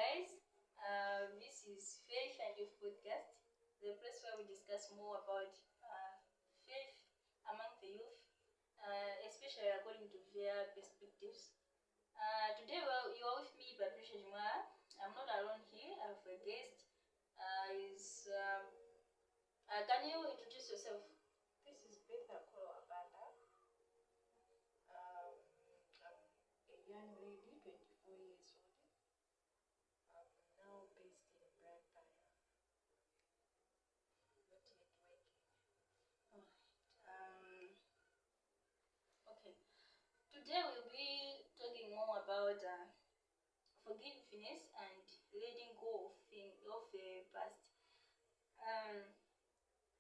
guys. This is Faith and Youth Podcast, the place where we discuss more about faith among the youth, especially according to their perspectives. Today, you are with me, Patricia Jumara. I'm not alone here. I have a guest. Can you introduce yourself? This is Beth Akolo Abanda. I'm a young lady, 24 years old. I'm now based in Brampton. Not yet working. Okay. Today we'll be talking more about forgiveness and letting go of the past.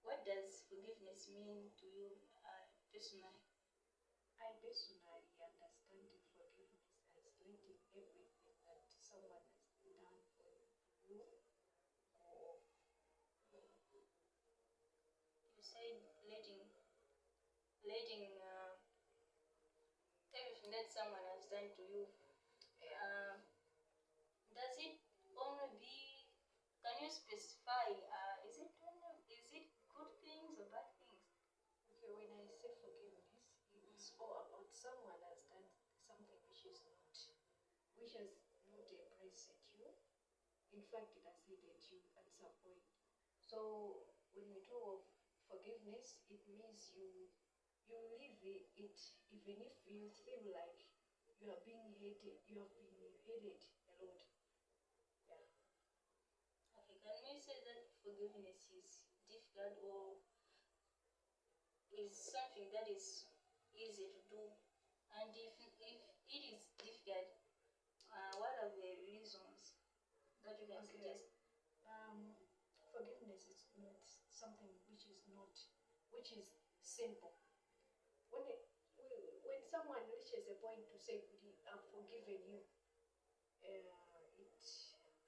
What does forgiveness mean to you personally? I personally understand forgiveness as letting everything that someone has done for you go. You said letting everything that someone has done to you. Does it only be? Can you specify? Is it good things or bad things? Okay, when I say forgiveness, it's all about someone has done something which has not embraced you. In fact, it has hated you at some point. So when we talk of forgiveness, it means you leave it even if you feel like you are being hated, you have been hated a lot. Yeah. Okay, can we say that forgiveness is difficult or is something that is easy to do? And if it is difficult, what are the reasons that you can suggest? Forgiveness is not something which is simple. When someone reaches a point to say, "I've forgiven you," it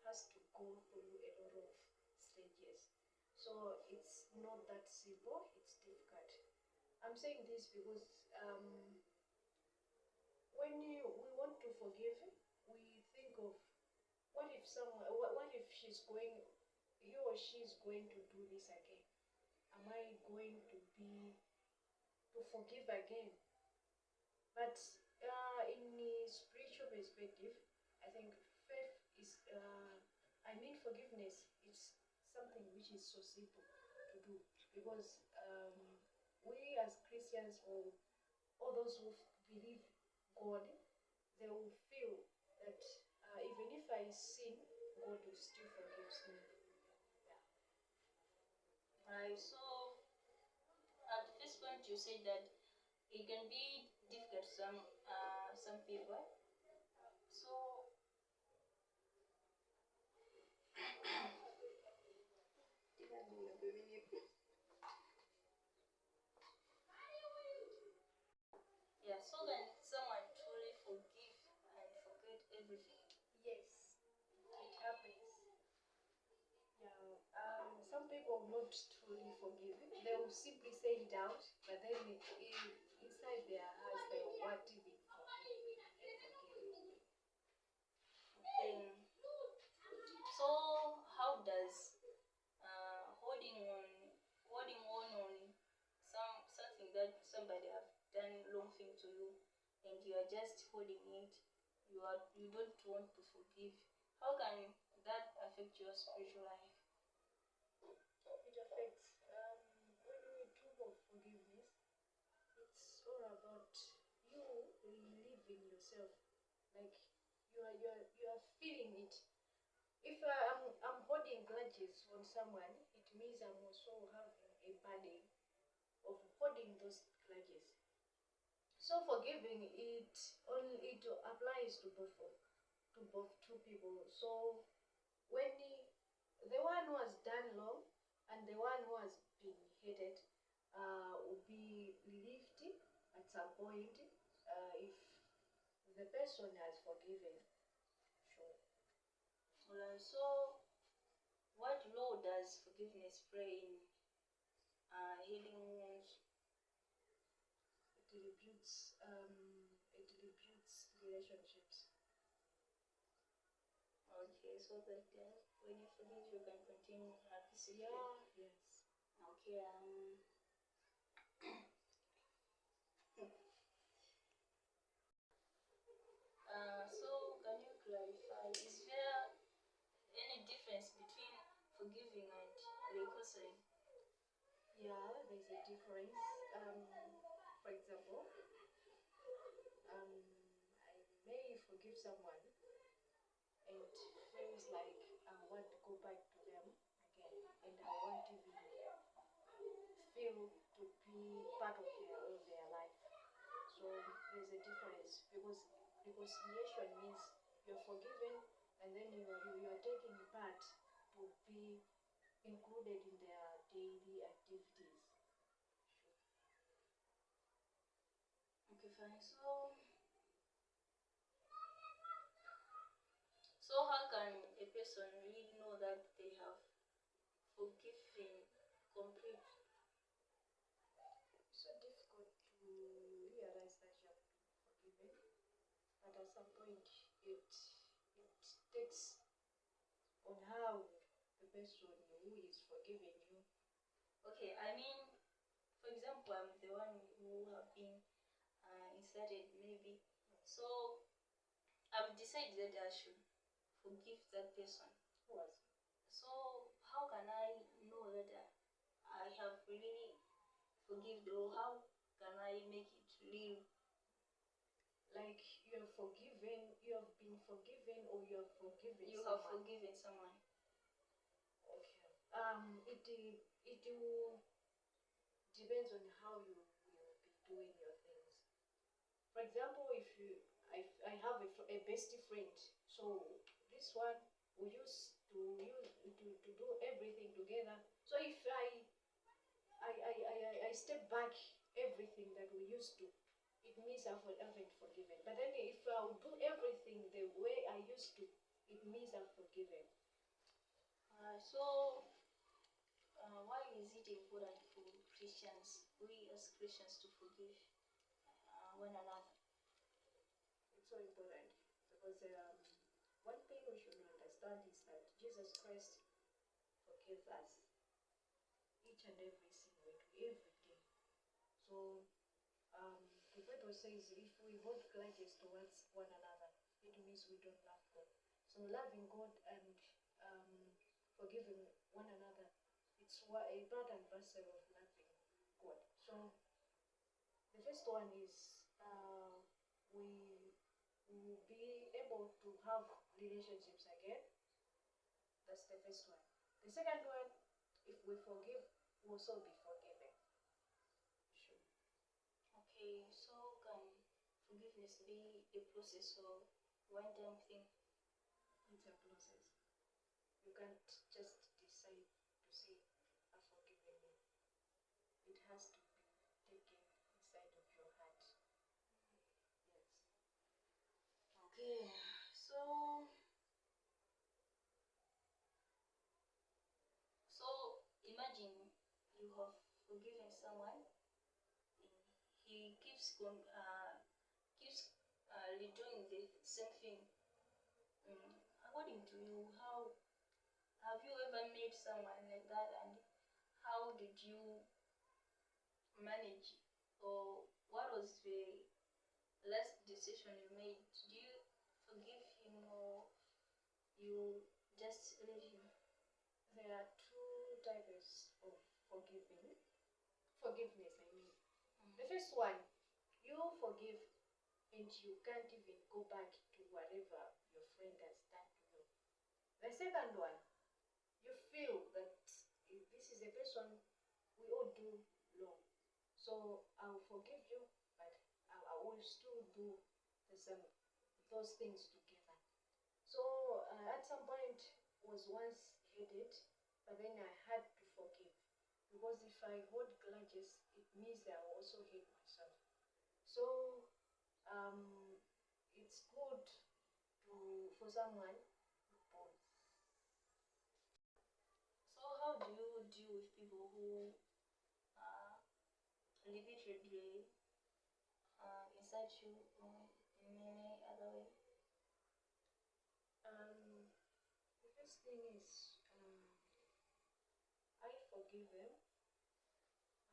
has to go through a lot of stages. So it's not that simple. It's difficult. I'm saying this because when we want to forgive, we think of what if he or she is going to do this again? Am I going to forgive again? But in the spiritual perspective, I think forgiveness is something which is so simple to do, because we as Christians or all those who believe God, they will feel that even if I sin, God will still forgive me. Right. So at this point, you said that it can be difficult some people. So yeah. So when someone truly forgive and forget everything. Yes, it happens. Yeah. Some people will not truly forgive it. They will simply say it out, but then inside their hearts they will want to be forgiven and forgiven. So how does holding on something that somebody have done wrong thing to you, and you are just holding it, you don't want to forgive, how can that affect your spiritual life? It affects when we talk of forgiveness, it's all about you relieving yourself, like you are feeling it. If I'm holding grudges on someone, it means I'm also having a burden of holding those grudges. So forgiving it applies to both two people. So when the one who has done wrong and the one who has been hated will be relieved at some point if the person has forgiven. Sure. So what role does forgiveness play in healing wounds? It rebuilds relationships. Okay, so that when you forgive, you can continue peacefully. Yeah, yes. Okay. So can you clarify? Is there any difference between forgiving and reconciling? Yeah, there's a difference. For example, I may forgive someone and feels like I want to go back to them again, and I want to feel to be part of their life. So there's a difference because reconciliation means you're forgiven and then you are taking part to be included in their daily activities. Okay, fine. So how can a person really know that they have forgiven completely? It's so difficult to realize that you have been forgiven, but at some point it takes on how the person who is forgiving you. Okay, I mean, for example, I'm the one who have been inserted maybe. So I've decided that I should forgive that person. Who was So how can I know that I have really forgiven, or how can I make it real? like you have forgiven, you have been forgiven, or you have forgiven You have someone? forgiven someone. Okay. It will depends on how you will be doing your things. For example, if you I have a bestie friend, so this one we used to do everything together. So if I step back everything that we used to, it means haven't forgiven. But then if I will do everything the way I used to, it means I've forgiven. So why is it important for Christians, we as Christians, to forgive one another? It's so important because one thing we should understand is that Jesus Christ forgives us each and every sin we do every day. So the Bible says if we hold grudges towards one another, it means we don't love God. So loving God and forgiving one another, it's a part and parcel of loving God. So the first one is we will be able to have relationships again. That's the first one. The second one, if we forgive, we'll also be forgiven. Sure. Okay, so can forgiveness be a process or one-time thing? It's a process. You can't just decide to say, I've forgiven you. It has to be taken inside of your heart. Yes. Okay, so imagine you have forgiven someone, he keeps redoing the same thing. According to you, how have you ever met someone like that, and how did you manage, or what was the last decision you made? Do you forgive him, or you just leave him? There are two types of forgiveness. I mean, the first one, you forgive and you can't even go back to whatever your friend has done to you. The second one, you feel that this is a person we all do wrong, so I'll forgive you, but I will still do those things together. So at some point was once hated, but then I had to forgive because if I hold grudges, it means that I will also hate myself. So it's good for someone to pause. So how do you deal with people who repeatedly insult you in many other way? Um, First thing is, I forgive them.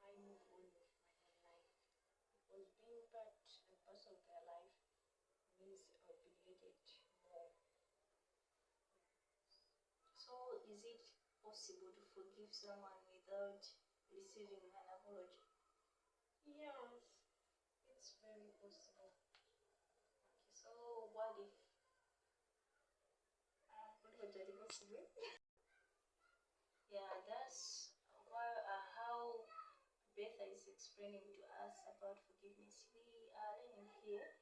I move on with my own life because being part and parcel of their life means I'll be needed more. So, is it possible to forgive someone without receiving an apology? Yes, it's very possible. Okay, so what if apology is possible? Yeah, that's how Betha is explaining to us about forgiveness. We are learning here.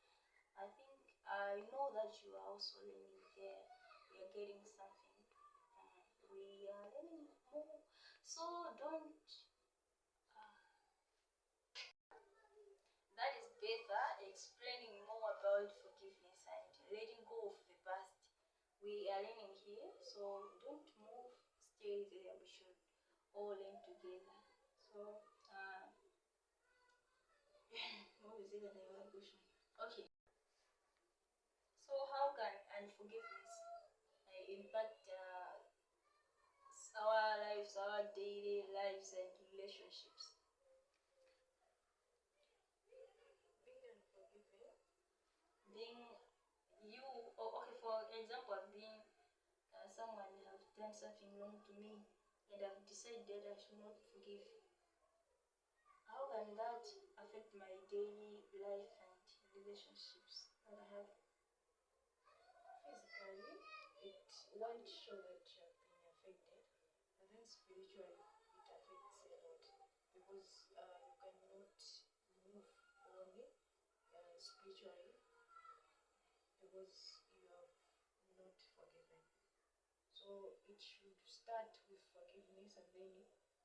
I think I know that you are also learning here. We are getting something. We are learning more. So don't. That is Betha explaining more about forgiveness and letting go of the past. We are learning here, so don't move. Stay there. We should all learn together. So, what was it that I want to question? Okay. So how can unforgiveness impact our lives, our daily lives and relationships? Being unforgiving, Being you, okay, for example, being someone have done something wrong to me and I've decided I should not forgive. How can that affect my daily life and relationships that I have? physically, it won't show that you have been affected, but then spiritually, it affects a lot because you cannot move on spiritually because you have not forgiven. So it should start with forgiveness and then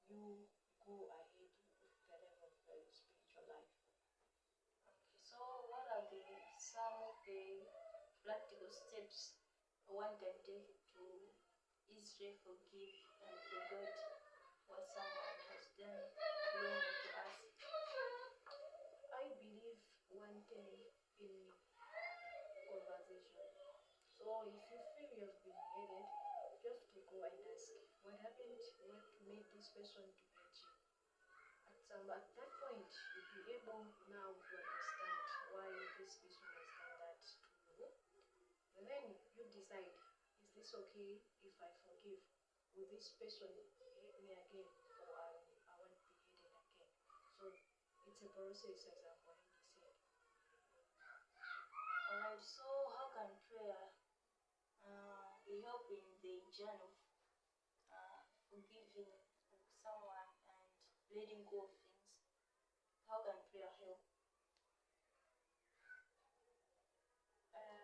you go ahead with the level of spiritual life. Okay, so what are some of the practical steps one can take to easily forgive and forget what someone has done wrong to us? I believe one thing in conversation. So if you feel you've been hated, just to go and ask what happened, what made this person to hate you. At that point, you'll be able now to understand why this person has done that to you. And then you decide, is this okay if I forgive? Will this person hate me again, or I won't be hated again? So it's a process, as I've already said. Alright, so how can prayer help in the journey of forgiving someone and letting go of things? How can prayer help?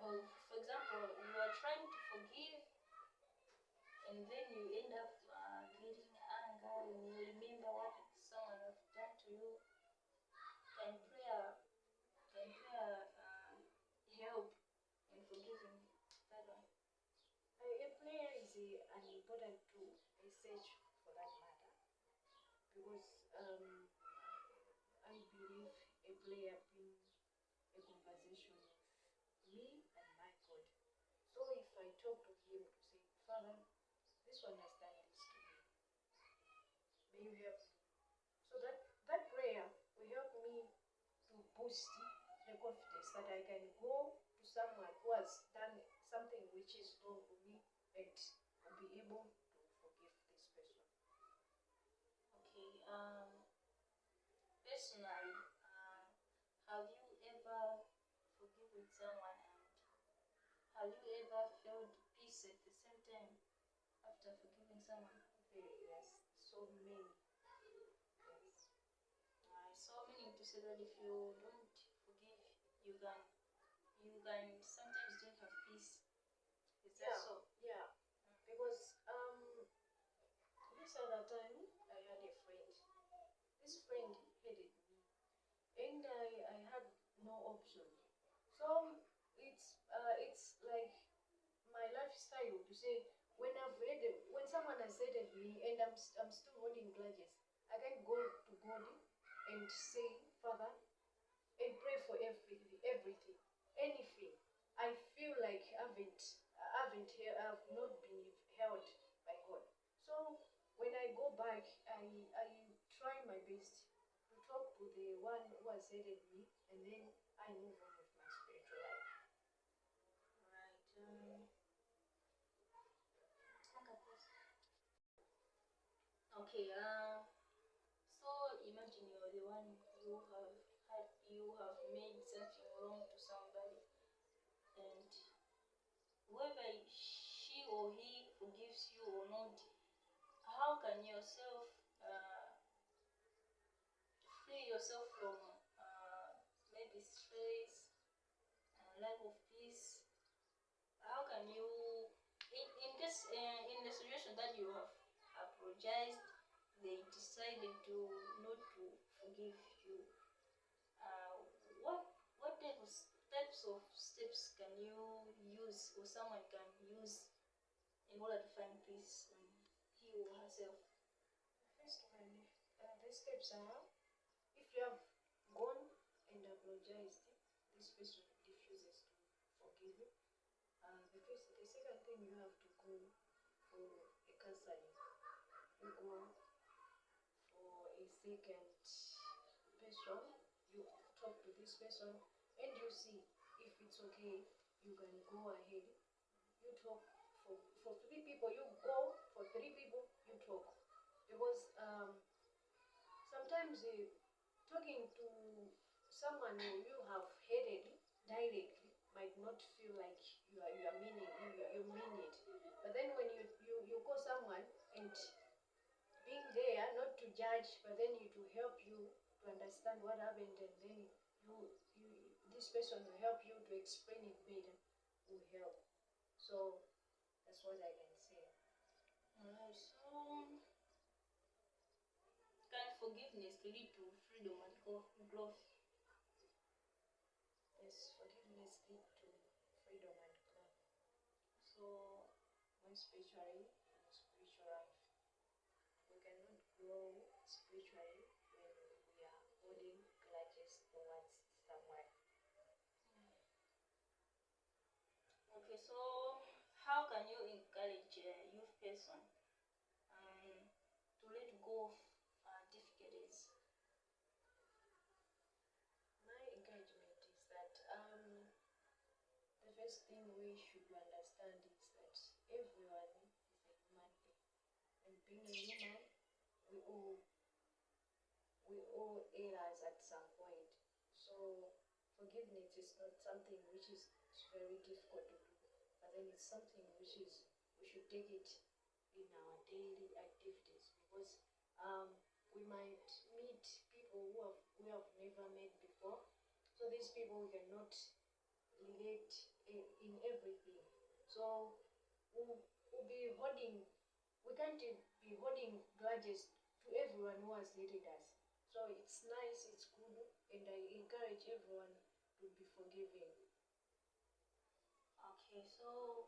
Or, for example, you are trying to forgive and then you end up getting anger and you remember what someone has done to you. Can prayer help in forgiving that one? A player is an important tool, a search for that matter, because I believe a player being a conversation with me and my God. So if I talk to him to say, Father, this one has done this to me, may you help me. So that prayer will help me to boost the confidence that I can go to someone who has done something which is wrong to me and will be able to forgive this person. Okay. Personally, have you ever forgiven someone and have you ever felt peace at the same time after forgiving someone? Yes, so many. Yes. I saw meaning to say that if you don't forgive, you can sometimes don't have peace. Is that Yeah, so? yeah. Because this other time I had a friend. This friend hated me, and I had no option. So it's like my lifestyle to say when someone has hated me and I'm still holding grudges, I can go to God and say, Father, and pray for everything, anything. I feel like I haven't, I've not been held the one who has hated me, and then I move on with my spiritual life. Right. Okay. So imagine you're the one you have made something wrong to somebody, and whether she or he forgives you or not, how can yourself free yourself from maybe stress, lack of peace? How can you, in the situation that you have apologized, they decided to not to forgive you? Uh, what types of steps can you use, or someone can use, in order to find peace in he or herself? First one, the steps are, if you have gone and apologized, this person refuses to forgive you. The second thing, you have to go for a counseling. You go for a second person, you talk to this person, and you see if it's okay. You can go ahead. You talk for 3 people. You go for 3 people. You talk, because sometimes talking to someone who you have hated directly might not feel like you are meaning you mean it. But then when you call someone, and being there not to judge, but then to help you to understand what happened, and then you this person will help you to explain it better, will help. So that's what I can say. Alright, so can forgiveness lead to freedom and growth? Yes, forgiveness lead to freedom and growth. So One spiritually, spiritual life. We cannot grow spiritually when we are holding grudges towards someone. okay, so how can you encourage a youth person to let go of difficulties? My encouragement is that the first thing we should understand is that everyone is a human being, and being a human, we all errors at some point. So forgiveness is not something which is very difficult to do, but then it's something which is we should take it in our daily activities, because we might meet people we have never met before. So these people we cannot relate in everything. So we'll be holding we can't be holding grudges to everyone who has hated us. So it's nice, it's good, and I encourage everyone to be forgiving. Okay, so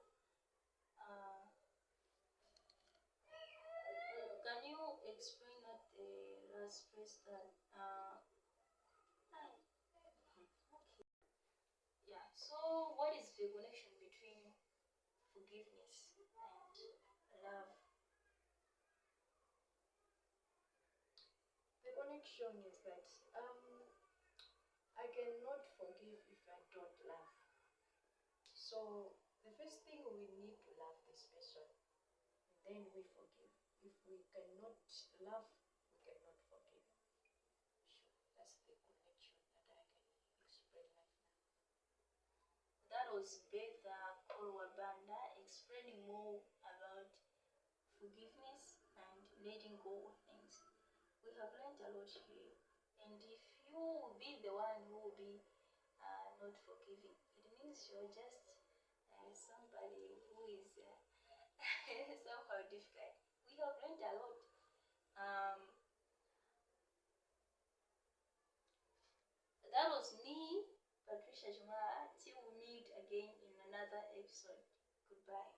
can you explain at the last phrase that yeah, so what is the connection between forgiveness and love? The connection is that I cannot forgive if I don't love. So the first thing, we need to love this person, and then we forgive. If we cannot love, we cannot forgive. Sure, that's the connection that I can explain right now. That was Betha Kolwabanda explaining more about forgiveness and letting go of things. We have learned a lot here. And if you will be the one who will be not forgiving, it means you're just somebody who is somehow difficult. We have learned a lot. That was me, Patricia Jumara. Till we meet again in another episode. Goodbye.